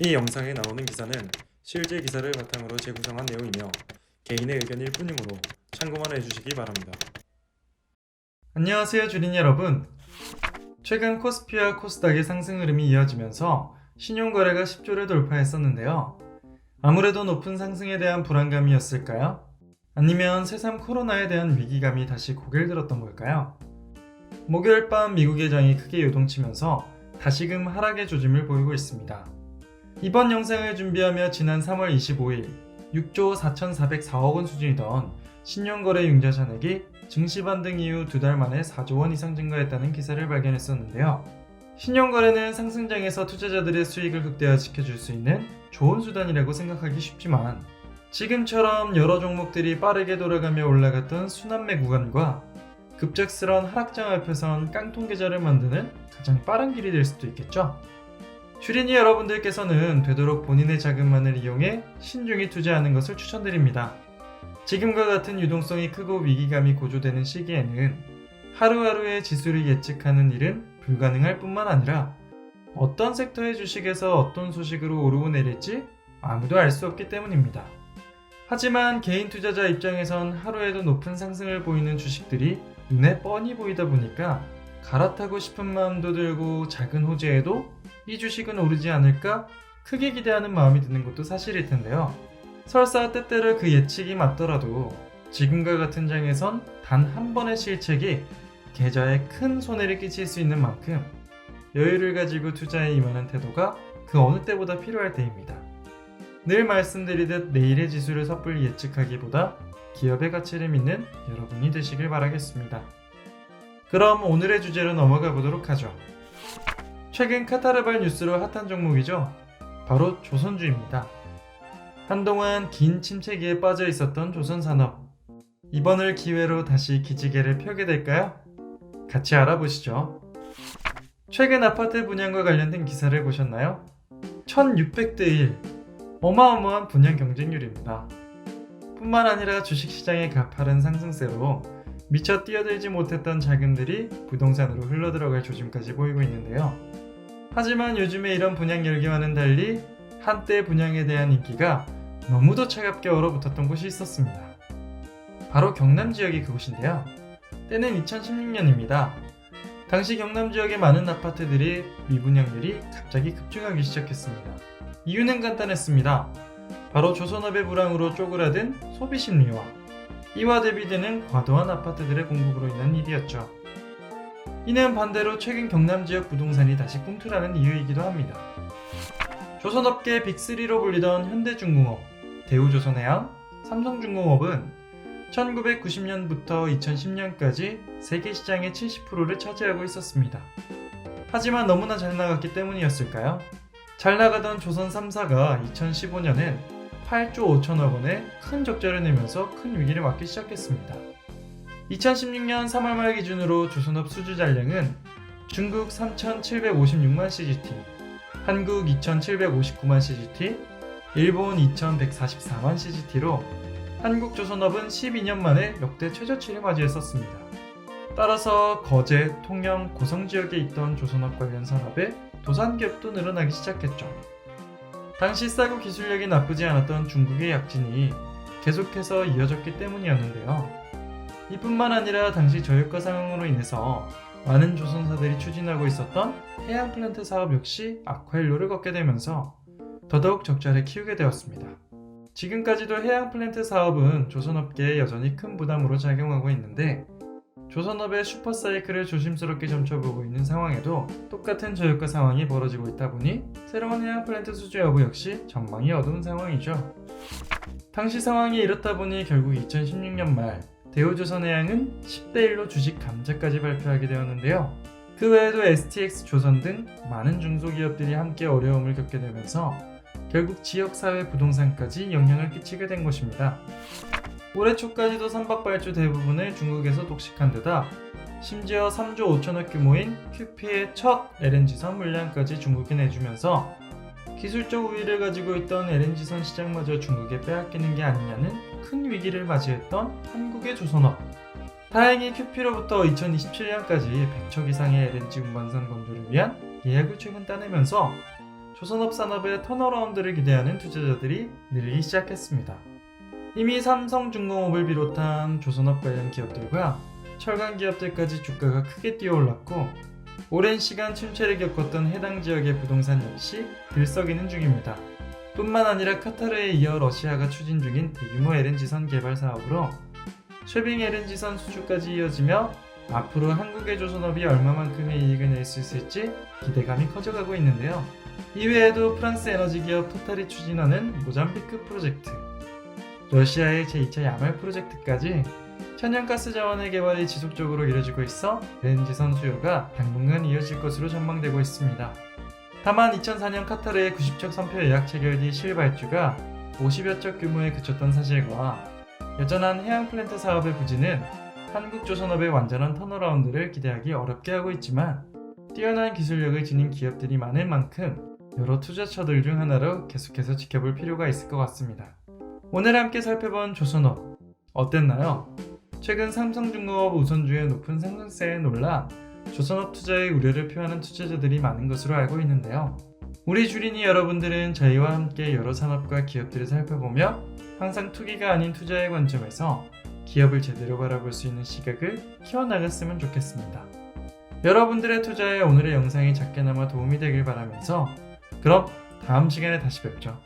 이 영상에 나오는 기사는 실제 기사를 바탕으로 재구성한 내용이며 개인의 의견일 뿐이므로 참고만 해주시기 바랍니다. 안녕하세요 주린 여러분. 최근 코스피와 코스닥의 상승 흐름이 이어지면서 신용거래가 10조를 돌파했었는데요. 아무래도 높은 상승에 대한 불안감이었을까요? 아니면 새삼 코로나에 대한 위기감이 다시 고개를 들었던 걸까요? 목요일 밤 미국의 장이 크게 요동치면서 다시금 하락의 조짐을 보이고 있습니다. 이번 영상을 준비하며 지난 3월 25일 6조 4,404억 원 수준이던 신용거래 융자 잔액이 증시 반등 이후 2달 만에 4조 원 이상 증가했다는 기사를 발견했었는데요. 신용거래는 상승장에서 투자자들의 수익을 극대화시켜줄 수 있는 좋은 수단이라고 생각하기 쉽지만 지금처럼 여러 종목들이 빠르게 돌아가며 올라갔던 순환매 구간과 급작스러운 하락장 앞에선 깡통 계좌를 만드는 가장 빠른 길이 될 수도 있겠죠. 주린이 여러분들께서는 되도록 본인의 자금만을 이용해 신중히 투자하는 것을 추천드립니다. 지금과 같은 유동성이 크고 위기감이 고조되는 시기에는 하루하루의 지수를 예측하는 일은 불가능할 뿐만 아니라 어떤 섹터의 주식에서 어떤 소식으로 오르고 내릴지 아무도 알 수 없기 때문입니다. 하지만 개인 투자자 입장에선 하루에도 높은 상승을 보이는 주식들이 눈에 뻔히 보이다 보니까 갈아타고 싶은 마음도 들고 작은 호재에도 이 주식은 오르지 않을까 크게 기대하는 마음이 드는 것도 사실일 텐데요. 설사 때때로 그 예측이 맞더라도 지금과 같은 장에선 단 한 번의 실책이 계좌에 큰 손해를 끼칠 수 있는 만큼 여유를 가지고 투자에 임하는 태도가 그 어느 때보다 필요할 때입니다. 늘 말씀드리듯 내일의 지수를 섣불리 예측하기보다 기업의 가치를 믿는 여러분이 되시길 바라겠습니다. 그럼 오늘의 주제로 넘어가 보도록 하죠. 최근 카타르발 뉴스로 핫한 종목이죠. 바로 조선주입니다. 한동안 긴 침체기에 빠져 있었던 조선산업. 이번을 기회로 다시 기지개를 펴게 될까요? 같이 알아보시죠. 최근 아파트 분양과 관련된 기사를 보셨나요? 1600대 1. 어마어마한 분양 경쟁률입니다. 뿐만 아니라 주식시장의 가파른 상승세로 미처 뛰어들지 못했던 자금들이 부동산으로 흘러들어갈 조짐까지 보이고 있는데요. 하지만 요즘에 이런 분양 열기와는 달리 한때 분양에 대한 인기가 너무도 차갑게 얼어붙었던 곳이 있었습니다. 바로 경남 지역이 그곳인데요. 때는 2016년입니다. 당시 경남 지역의 많은 아파트들이 미분양률이 갑자기 급증하기 시작했습니다. 이유는 간단했습니다. 바로 조선업의 불황으로 쪼그라든 소비 심리와 이와 대비되는 과도한 아파트들의 공급으로 인한 일이었죠. 이는 반대로 최근 경남 지역 부동산이 다시 꿈틀하는 이유이기도 합니다. 조선업계 빅3로 불리던 현대중공업, 대우조선해양, 삼성중공업은 1990년부터 2010년까지 세계 시장의 70%를 차지하고 있었습니다. 하지만 너무나 잘 나갔기 때문이었을까요? 잘 나가던 조선 3사가 2015년엔 8조 5천억 원의 큰 적자를 내면서 큰 위기를 맞기 시작했습니다. 2016년 3월 말 기준으로 조선업 수주 잔량은 중국 3,756만 CGT, 한국 2,759만 CGT, 일본 2,144만 CGT로 한국 조선업은 12년 만에 역대 최저치를 맞이했었습니다. 따라서 거제, 통영, 고성 지역에 있던 조선업 관련 산업의 도산기업도 늘어나기 시작했죠. 당시 싸고 기술력이 나쁘지 않았던 중국의 약진이 계속해서 이어졌기 때문이었는데요. 이뿐만 아니라 당시 저유가 상황으로 인해서 많은 조선사들이 추진하고 있었던 해양 플랜트 사업 역시 악화일로를 걷게 되면서 더더욱 적자를 키우게 되었습니다. 지금까지도 해양 플랜트 사업은 조선업계에 여전히 큰 부담으로 작용하고 있는데 조선업의 슈퍼사이클을 조심스럽게 점쳐보고 있는 상황에도 똑같은 저유가 상황이 벌어지고 있다 보니 새로운 해양 플랜트 수주 여부 역시 전망이 어두운 상황이죠. 당시 상황이 이렇다 보니 결국 2016년 말 대우조선해양은 10대1로 주식 감자까지 발표하게 되었는데요. 그 외에도 STX 조선 등 많은 중소기업들이 함께 어려움을 겪게 되면서 결국 지역사회 부동산까지 영향을 끼치게 된 것입니다. 올해 초까지도 선박발주 대부분을 중국에서 독식한 데다 심지어 3조 5천억 규모인 QP의 첫 LNG선 물량까지 중국에 내주면서 기술적 우위를 가지고 있던 LNG선 시장마저 중국에 빼앗기는 게 아니냐는 큰 위기를 맞이했던 한국의 조선업. 다행히 QP로부터 2027년까지 100척 이상의 LNG 운반선 건조를 위한 예약을 최근 따내면서 조선업 산업의 턴어라운드를 기대하는 투자자들이 늘기 시작했습니다. 이미 삼성중공업을 비롯한 조선업 관련 기업들과 철강 기업들까지 주가가 크게 뛰어올랐고 오랜 시간 침체를 겪었던 해당 지역의 부동산 역시 들썩이는 중입니다. 뿐만 아니라 카타르에 이어 러시아가 추진 중인 대규모 LNG선 개발 사업으로 쉐빙 LNG선 수주까지 이어지며 앞으로 한국의 조선업이 얼마만큼의 이익을 낼 수 있을지 기대감이 커져가고 있는데요. 이외에도 프랑스 에너지 기업 토탈이 추진하는 모잠비크 프로젝트, 러시아의 제2차 야말 프로젝트까지 천연가스 자원의 개발이 지속적으로 이뤄지고 있어 LNG선 수요가 당분간 이어질 것으로 전망되고 있습니다. 다만 2004년 카타르의 90척 선표 예약 체결 뒤 실발주가 50여 척 규모에 그쳤던 사실과 여전한 해양 플랜트 사업의 부진은 한국 조선업의 완전한 턴어라운드를 기대하기 어렵게 하고 있지만 뛰어난 기술력을 지닌 기업들이 많은 만큼 여러 투자처들 중 하나로 계속해서 지켜볼 필요가 있을 것 같습니다. 오늘 함께 살펴본 조선업 어땠나요? 최근 삼성중공업 우선주의 높은 상승세에 놀라 조선업 투자에 우려를 표하는 투자자들이 많은 것으로 알고 있는데요. 우리 주린이 여러분들은 저희와 함께 여러 산업과 기업들을 살펴보며 항상 투기가 아닌 투자의 관점에서 기업을 제대로 바라볼 수 있는 시각을 키워나갔으면 좋겠습니다. 여러분들의 투자에 오늘의 영상이 작게나마 도움이 되길 바라면서 그럼 다음 시간에 다시 뵙죠.